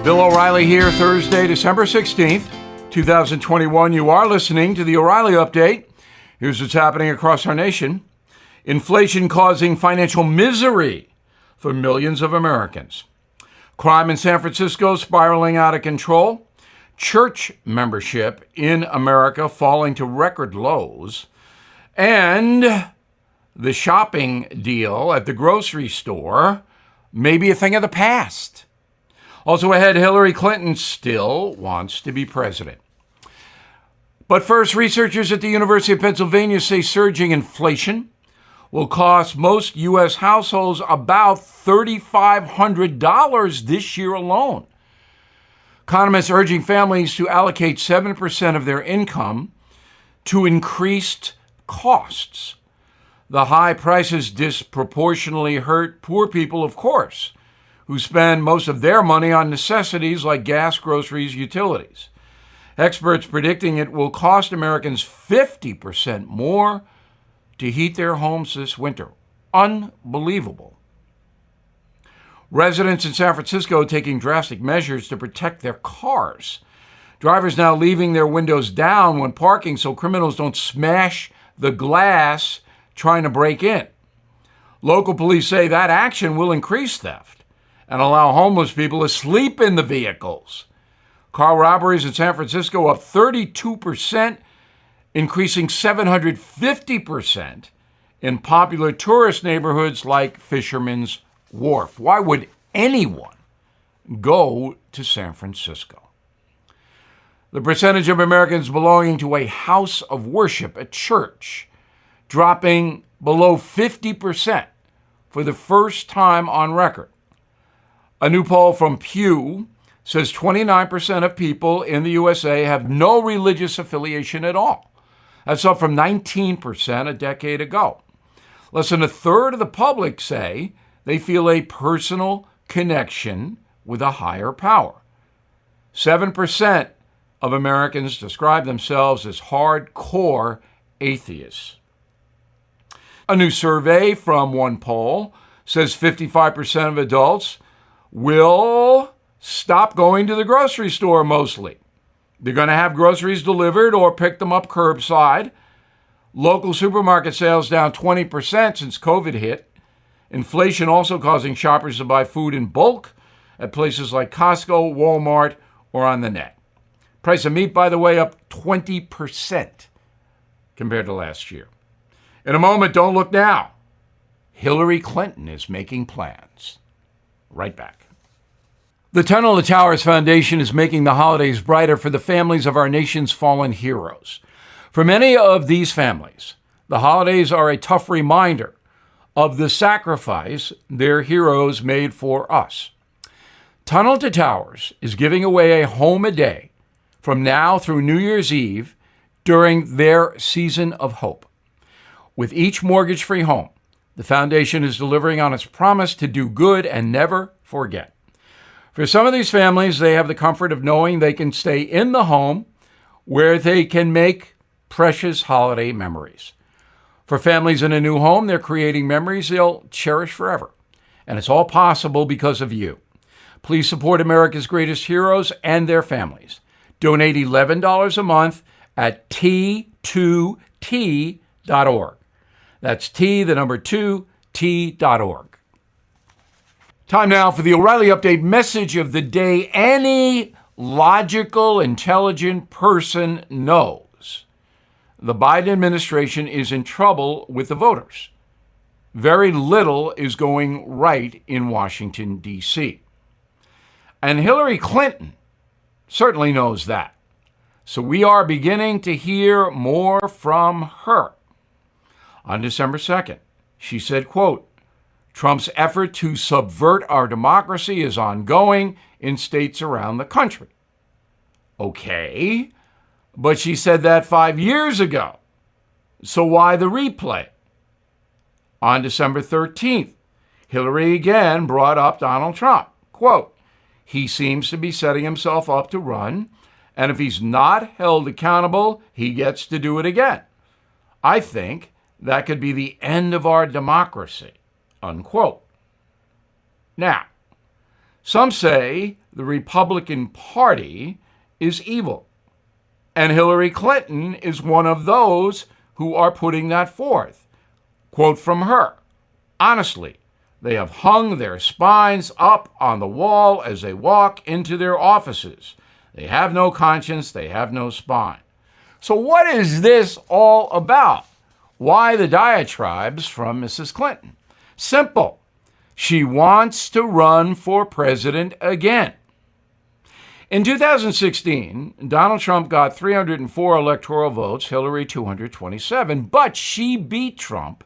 Bill O'Reilly here, Thursday, December 16th, 2021. You are listening to the O'Reilly Update. Here's what's happening across our nation. Inflation causing financial misery for millions of Americans. Crime in San Francisco spiraling out of control. Church membership in America falling to record lows. And the shopping deal at the grocery store may be a thing of the past. Also ahead, Hillary Clinton still wants to be president. But first, researchers at the University of Pennsylvania say surging inflation will cost most U.S. households about $3,500 this year alone. Economists urging families to allocate 7% of their income to increased costs. The high prices disproportionately hurt poor people, of course, who spend most of their money on necessities like gas, groceries, utilities. Experts predicting it will cost Americans 50% more to heat their homes this winter. Unbelievable. Residents in San Francisco taking drastic measures to protect their cars. Drivers now leaving their windows down when parking so criminals don't smash the glass trying to break in. Local police say that action will increase theft and allow homeless people to sleep in the vehicles. Car robberies in San Francisco up 32%, increasing 750% in popular tourist neighborhoods like Fisherman's Wharf. Why would anyone go to San Francisco? The percentage of Americans belonging to a house of worship, a church, dropping below 50% for the first time on record. A new poll from Pew says 29% of people in the USA have no religious affiliation at all. That's up from 19% a decade ago. Less than a third of the public say they feel a personal connection with a higher power. 7% of Americans describe themselves as hardcore atheists. A new survey from one poll says 55% of adults will stop going to the grocery store mostly. They're going to have groceries delivered or pick them up curbside. Local supermarket sales down 20% since COVID hit. Inflation also causing shoppers to buy food in bulk at places like Costco, Walmart, or on the net. Price of meat, by the way, up 20% compared to last year. In a moment, don't look now. Hillary Clinton is making plans. Right back. The Untitled Chapter Foundation is making the holidays brighter for the families of our nation's fallen heroes. For many of these families, the holidays are a tough reminder of the sacrifice their heroes made for us. Tunnel to Towers is giving away a home a day from now through New Year's Eve during their season of hope. With each mortgage-free home, the foundation is delivering on its promise to do good and never forget. For some of these families, they have the comfort of knowing they can stay in the home where they can make precious holiday memories. For families in a new home, they're creating memories they'll cherish forever. And it's all possible because of you. Please support America's greatest heroes and their families. Donate $11 a month at T2T.org. That's T2T.org. Time now for the O'Reilly Update message of the day. Any logical, intelligent person knows the Biden administration is in trouble with the voters. Very little is going right in Washington, D.C. And Hillary Clinton certainly knows that. So we are beginning to hear more from her. On December 2nd, she said, quote, Trump's effort to subvert our democracy is ongoing in states around the country. Okay, but she said that 5 years ago. So why the replay? On December 13th, Hillary again brought up Donald Trump. Quote, he seems to be setting himself up to run, and if he's not held accountable, he gets to do it again. I think that could be the end of our democracy, unquote. Now, some say the Republican Party is evil. And Hillary Clinton is one of those who are putting that forth. Quote from her, "Honestly, they have hung their spines up on the wall as they walk into their offices. They have no conscience, they have no spine." So what is this all about? Why the diatribes from Mrs. Clinton? Simple. She wants to run for president again. In 2016, Donald Trump got 304 electoral votes, Hillary 227, but she beat Trump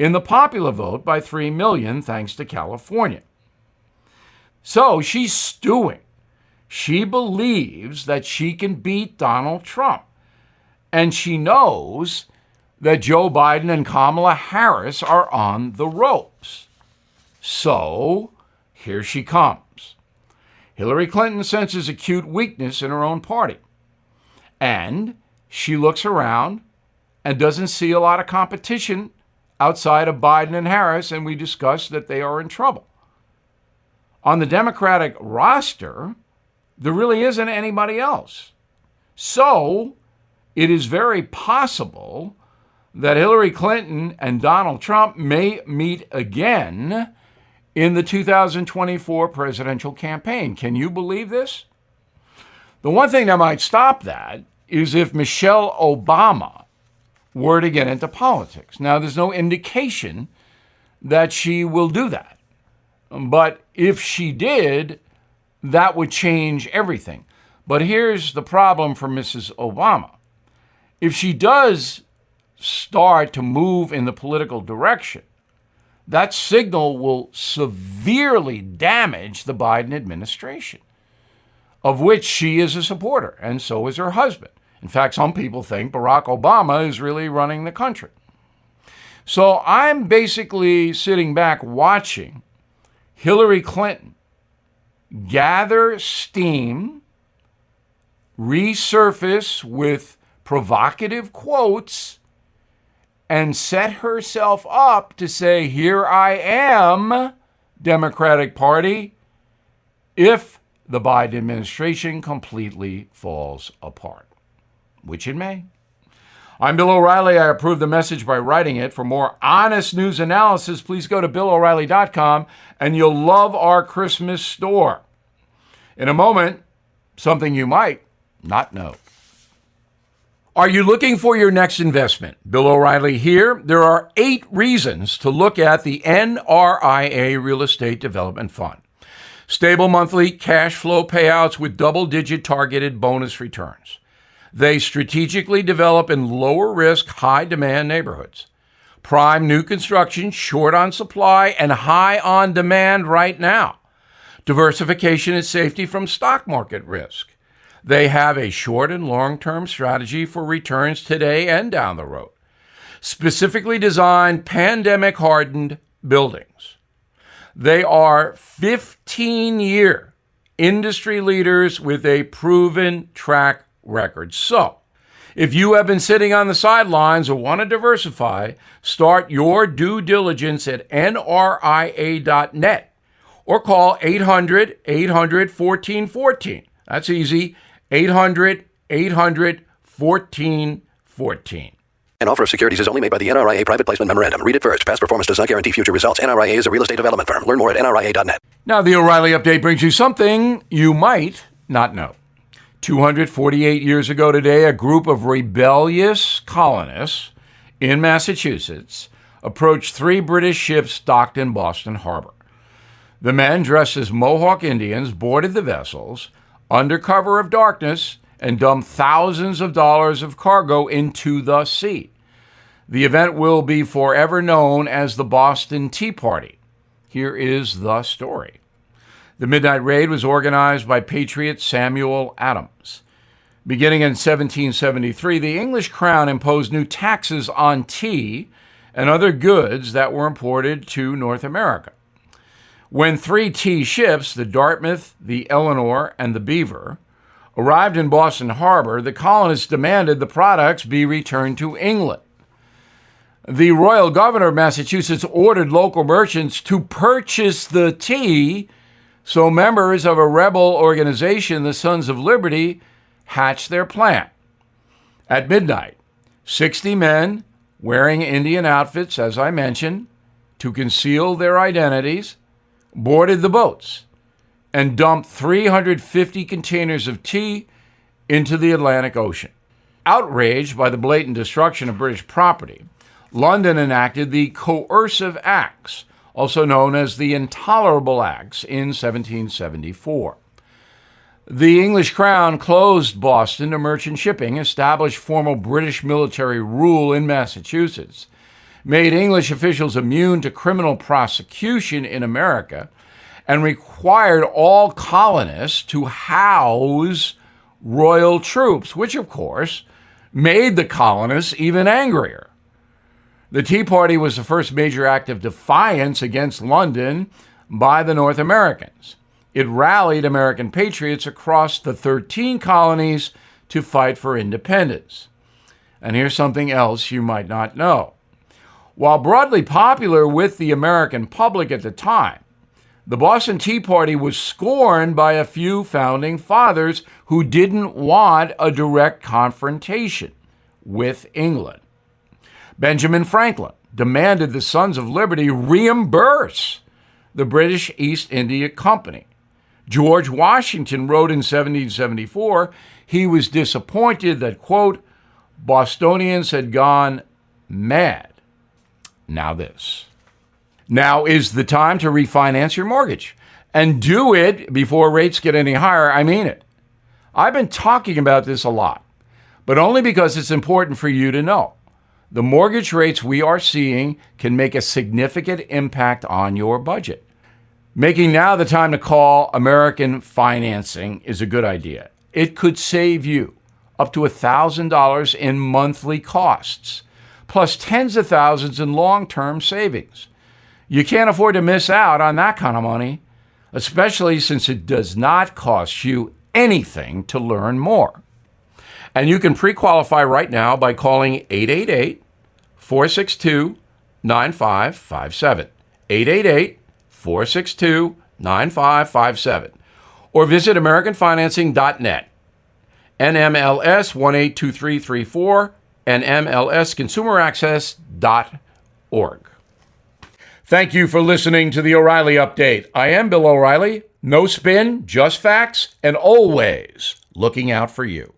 in the popular vote by 3 million thanks to California. So she's stewing. She believes that she can beat Donald Trump. And she knows that Joe Biden and Kamala Harris are on the ropes. So here she comes. Hillary Clinton senses acute weakness in her own party. And she looks around and doesn't see a lot of competition outside of Biden and Harris, and we discussed that they are in trouble. On the Democratic roster, there really isn't anybody else. So it is very possible that Hillary Clinton and Donald Trump may meet again in the 2024 presidential campaign. Can you believe this? The one thing that might stop that is if Michelle Obama were to get into politics. Now, there's no indication that she will do that. But if she did, that would change everything. But here's the problem for Mrs. Obama. If she does start to move in the political direction, that signal will severely damage the Biden administration, of which she is a supporter, and so is her husband. In fact, some people think Barack Obama is really running the country. So I'm basically sitting back watching Hillary Clinton gather steam, resurface with provocative quotes, and set herself up to say, "Here I am, Democratic Party," if the Biden administration completely falls apart, which it may. I'm Bill O'Reilly. I approve the message by writing it. For more honest news analysis, please go to BillO'Reilly.com, and you'll love our Christmas store. In a moment, something you might not know. Are you looking for your next investment? Bill O'Reilly here. There are 8 reasons to look at the NRIA Real Estate Development Fund. Stable monthly cash flow payouts with double-digit targeted bonus returns. They strategically develop in lower-risk, high-demand neighborhoods. Prime new construction, short on supply, and high on demand right now. Diversification and safety from stock market risk. They have a short and long-term strategy for returns today and down the road. Specifically designed pandemic-hardened buildings. They are 15-year industry leaders with a proven track record. So, if you have been sitting on the sidelines or want to diversify, start your due diligence at nria.net or call 800-800-1414. That's easy. 800-800-1414. An offer of securities is only made by the NRIA Private Placement Memorandum. Read it first. Past performance does not guarantee future results. NRIA is a real estate development firm. Learn more at nria.net. Now, the O'Reilly Update brings you something you might not know. 248 years ago today, a group of rebellious colonists in Massachusetts approached 3 British ships docked in Boston Harbor. The men, dressed as Mohawk Indians, boarded the vessels under cover of darkness and dumped thousands of dollars of cargo into the sea. The event will be forever known as the Boston Tea Party. Here is the story. The midnight raid was organized by patriot Samuel Adams. Beginning in 1773, the English crown imposed new taxes on tea and other goods that were imported to North America. When 3 tea ships, the Dartmouth, the Eleanor, and the Beaver, arrived in Boston Harbor, the colonists demanded the products be returned to England. The royal governor of Massachusetts ordered local merchants to purchase the tea So members of a rebel organization, the Sons of Liberty, hatched their plan. At midnight, 60 men wearing Indian outfits, as I mentioned, to conceal their identities, boarded the boats and dumped 350 containers of tea into the Atlantic Ocean. Outraged by the blatant destruction of British property, London enacted the Coercive Acts, also known as the Intolerable Acts, in 1774. The English Crown closed Boston to merchant shipping, established formal British military rule in Massachusetts, made English officials immune to criminal prosecution in America, and required all colonists to house royal troops, which, of course, made the colonists even angrier. The Tea Party was the first major act of defiance against London by the North Americans. It rallied American patriots across the 13 colonies to fight for independence. And here's something else you might not know. While broadly popular with the American public at the time, the Boston Tea Party was scorned by a few founding fathers who didn't want a direct confrontation with England. Benjamin Franklin demanded the Sons of Liberty reimburse the British East India Company. George Washington wrote in 1774 he was disappointed that, quote, Bostonians had gone mad. Now this. Now is the time to refinance your mortgage, and do it before rates get any higher. I mean it. I've been talking about this a lot, but only because it's important for you to know. The mortgage rates we are seeing can make a significant impact on your budget. Making now the time to call American Financing is a good idea. It could save you up to $1,000 in monthly costs, plus tens of thousands in long-term savings. You can't afford to miss out on that kind of money, especially since it does not cost you anything to learn more. And you can pre-qualify right now by calling 888-462-9557. 888-462-9557. Or visit AmericanFinancing.net. NMLS 182334 and MLSConsumerAccess.org. Thank you for listening to the O'Reilly Update. I am Bill O'Reilly. No spin, just facts, and always looking out for you.